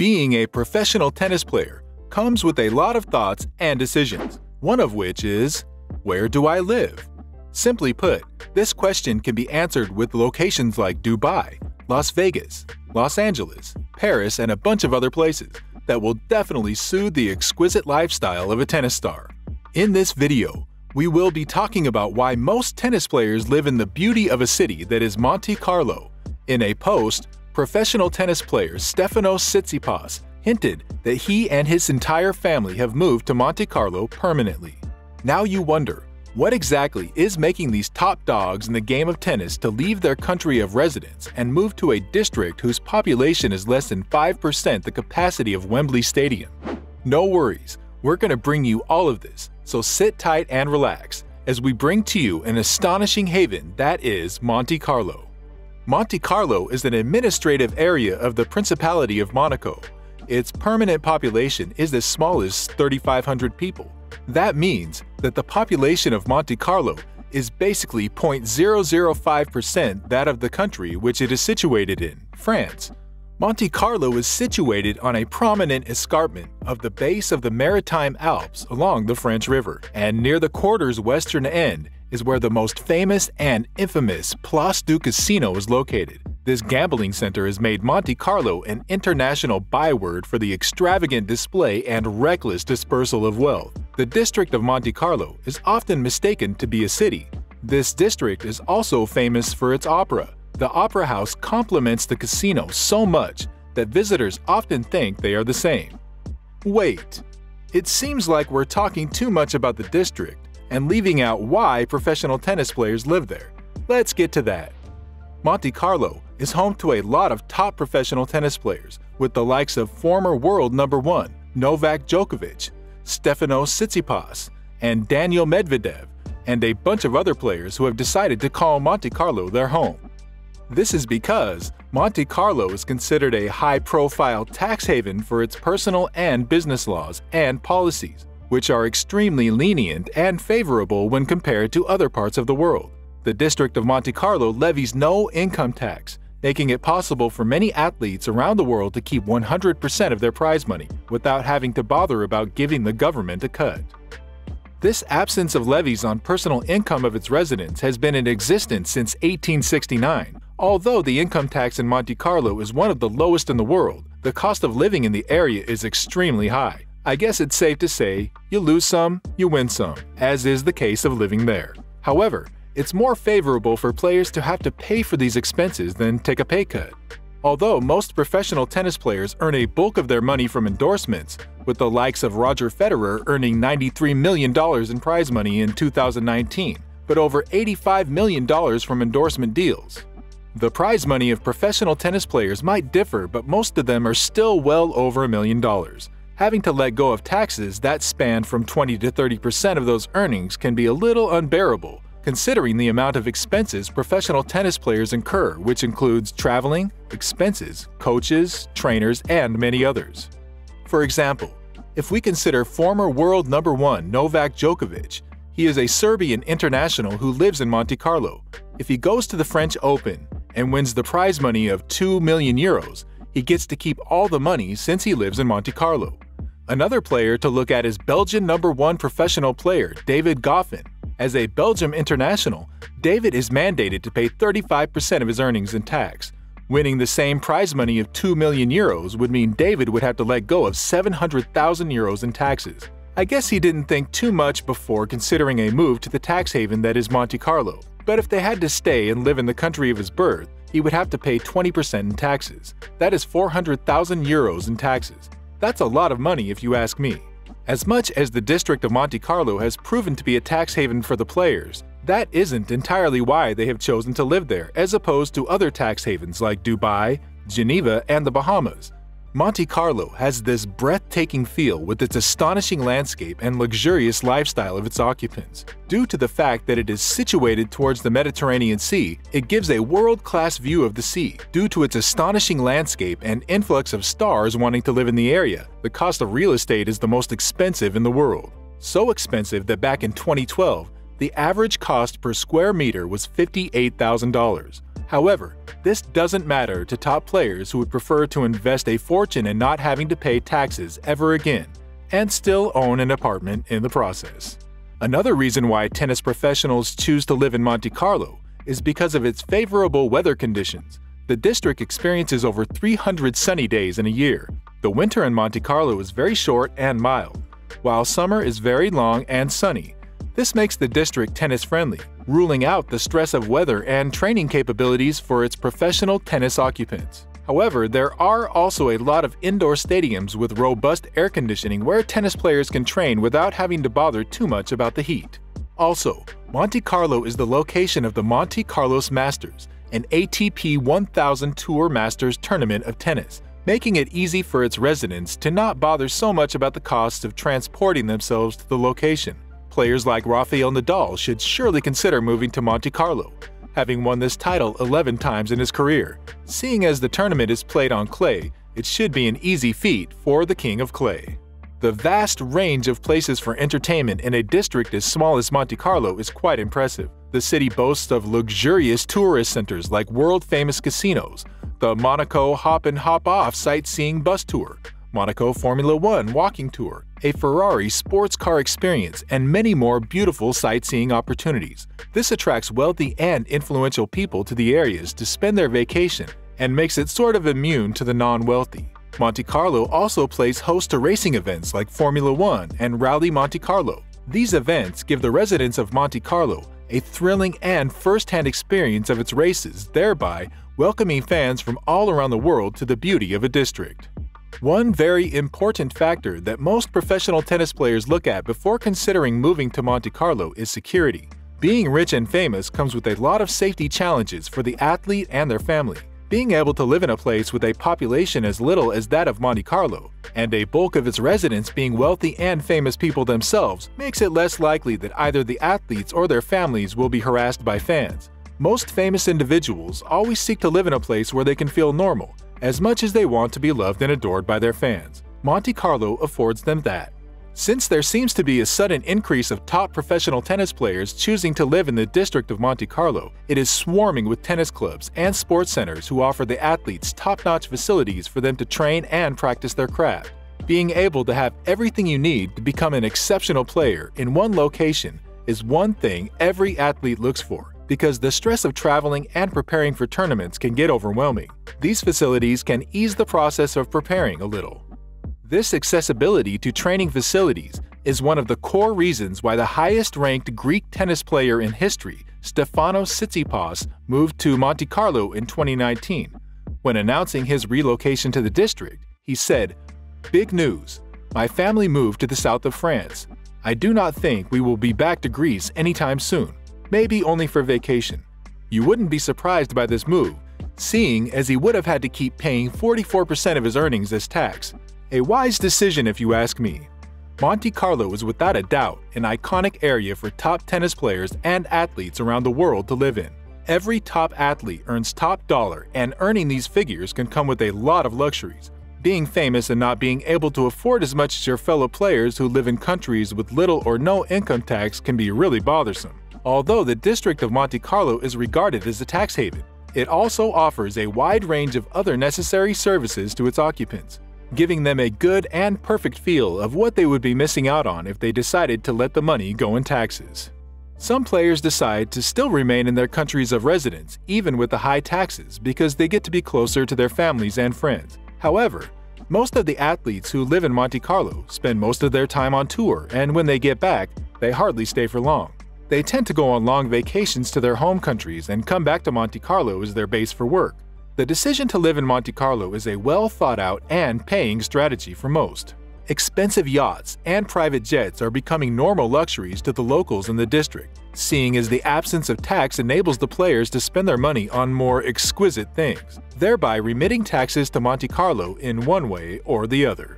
Being a professional tennis player comes with a lot of thoughts and decisions, one of which is, where do I live? Simply put, this question can be answered with locations like Dubai, Las Vegas, Los Angeles, Paris, and a bunch of other places that will definitely soothe the exquisite lifestyle of a tennis star. In this video, we will be talking about why most tennis players live in the beauty of a city that is Monte Carlo. In a post, professional tennis player Stefanos Tsitsipas hinted that he and his entire family have moved to Monte Carlo permanently. Now you wonder, what exactly is making these top dogs in the game of tennis to leave their country of residence and move to a district whose population is less than 5% the capacity of Wembley Stadium? No worries, we're going to bring you all of this, so sit tight and relax as we bring to you an astonishing haven that is Monte Carlo. Monte Carlo is an administrative area of the Principality of Monaco. Its permanent population is as small as 3,500 people. That means that the population of Monte Carlo is basically 0.005% that of the country which it is situated in, France. Monte Carlo is situated on a prominent escarpment of the base of the Maritime Alps along the French River, and near the quarter's western end is where the most famous and infamous Place du Casino is located. This gambling center has made Monte Carlo an international byword for the extravagant display and reckless dispersal of wealth. The district of Monte Carlo is often mistaken to be a city. This district is also famous for its opera. The opera house complements the casino so much that visitors often think they are the same. Wait, it seems like we're talking too much about the district and leaving out why professional tennis players live there. Let's get to that. Monte Carlo is home to a lot of top professional tennis players, with the likes of former world number 1 Novak Djokovic, Stefanos Tsitsipas, and Daniil Medvedev, and a bunch of other players who have decided to call Monte Carlo their home. This is because Monte Carlo is considered a high-profile tax haven for its personal and business laws and policies, which are extremely lenient and favorable when compared to other parts of the world. The District of Monte Carlo levies no income tax, making it possible for many athletes around the world to keep 100% of their prize money without having to bother about giving the government a cut. This absence of levies on personal income of its residents has been in existence since 1869. Although the income tax in Monte Carlo is one of the lowest in the world, the cost of living in the area is extremely high. I guess it's safe to say, you lose some, you win some, as is the case of living there. However, it's more favorable for players to have to pay for these expenses than take a pay cut. Although most professional tennis players earn a bulk of their money from endorsements, with the likes of Roger Federer earning $93 million in prize money in 2019, but over $85 million from endorsement deals. The prize money of professional tennis players might differ, but most of them are still well over $1 million. Having to let go of taxes that span from 20 to 30% of those earnings can be a little unbearable, considering the amount of expenses professional tennis players incur, which includes traveling, expenses, coaches, trainers, and many others. For example, if we consider former world number 1 Novak Djokovic, he is a Serbian international who lives in Monte Carlo. If he goes to the French Open and wins the prize money of 2 million euros, he gets to keep all the money since he lives in Monte Carlo. Another player to look at is Belgian number 1 professional player David Goffin. As a Belgium international, David is mandated to pay 35% of his earnings in tax. Winning the same prize money of 2 million euros would mean David would have to let go of 700,000 euros in taxes. I guess he didn't think too much before considering a move to the tax haven that is Monte Carlo. But if they had to stay and live in the country of his birth, he would have to pay 20% in taxes. That is 400,000 euros in taxes. That's a lot of money if you ask me. As much as the District of Monte Carlo has proven to be a tax haven for the players, that isn't entirely why they have chosen to live there, as opposed to other tax havens like Dubai, Geneva, and the Bahamas. Monte Carlo has this breathtaking feel with its astonishing landscape and luxurious lifestyle of its occupants. Due to the fact that it is situated towards the Mediterranean Sea, it gives a world-class view of the sea. Due to its astonishing landscape and influx of stars wanting to live in the area, the cost of real estate is the most expensive in the world. So expensive that back in 2012, the average cost per square meter was $58,000. However, this doesn't matter to top players who would prefer to invest a fortune in not having to pay taxes ever again, and still own an apartment in the process. Another reason why tennis professionals choose to live in Monte Carlo is because of its favorable weather conditions. The district experiences over 300 sunny days in a year. The winter in Monte Carlo is very short and mild, while summer is very long and sunny. This makes the district tennis-friendly, ruling out the stress of weather and training capabilities for its professional tennis occupants. However, there are also a lot of indoor stadiums with robust air conditioning where tennis players can train without having to bother too much about the heat. Also, Monte Carlo is the location of the Monte Carlos Masters, an ATP 1000 Tour Masters tournament of tennis, making it easy for its residents to not bother so much about the costs of transporting themselves to the location. Players like Rafael Nadal should surely consider moving to Monte Carlo, having won this title 11 times in his career. Seeing as the tournament is played on clay, it should be an easy feat for the King of Clay. The vast range of places for entertainment in a district as small as Monte Carlo is quite impressive. The city boasts of luxurious tourist centers like world-famous casinos, the Monaco Hop and Hop Off sightseeing bus tour, Monaco Formula One walking tour, a Ferrari sports car experience, and many more beautiful sightseeing opportunities. This attracts wealthy and influential people to the areas to spend their vacation and makes it sort of immune to the non-wealthy. Monte Carlo also plays host to racing events like Formula One and Rally Monte Carlo. These events give the residents of Monte Carlo a thrilling and first-hand experience of its races, thereby welcoming fans from all around the world to the beauty of a district. One very important factor that most professional tennis players look at before considering moving to Monte Carlo is security. Being rich and famous comes with a lot of safety challenges for the athlete and their family. Being able to live in a place with a population as little as that of Monte Carlo, and a bulk of its residents being wealthy and famous people themselves, makes it less likely that either the athletes or their families will be harassed by fans. Most famous individuals always seek to live in a place where they can feel normal, as much as they want to be loved and adored by their fans. Monte Carlo affords them that. Since there seems to be a sudden increase of top professional tennis players choosing to live in the district of Monte Carlo, it is swarming with tennis clubs and sports centers who offer the athletes top-notch facilities for them to train and practice their craft. Being able to have everything you need to become an exceptional player in one location is one thing every athlete looks for, because the stress of traveling and preparing for tournaments can get overwhelming. These facilities can ease the process of preparing a little. This accessibility to training facilities is one of the core reasons why the highest-ranked Greek tennis player in history, Stefanos Tsitsipas, moved to Monte Carlo in 2019. When announcing his relocation to the district, he said, "Big news. My family moved to the south of France. I do not think we will be back to Greece anytime soon, maybe only for vacation." You wouldn't be surprised by this move, seeing as he would have had to keep paying 44% of his earnings as tax. A wise decision if you ask me. Monte Carlo is without a doubt an iconic area for top tennis players and athletes around the world to live in. Every top athlete earns top dollar, and earning these figures can come with a lot of luxuries. Being famous and not being able to afford as much as your fellow players who live in countries with little or no income tax can be really bothersome. Although the district of Monte Carlo is regarded as a tax haven, it also offers a wide range of other necessary services to its occupants, giving them a good and perfect feel of what they would be missing out on if they decided to let the money go in taxes. Some players decide to still remain in their countries of residence, even with the high taxes, because they get to be closer to their families and friends. However, most of the athletes who live in Monte Carlo spend most of their time on tour, and when they get back, they hardly stay for long. They tend to go on long vacations to their home countries and come back to Monte Carlo as their base for work. The decision to live in Monte Carlo is a well-thought-out and paying strategy for most. Expensive yachts and private jets are becoming normal luxuries to the locals in the district, seeing as the absence of tax enables the players to spend their money on more exquisite things, thereby remitting taxes to Monte Carlo in one way or the other.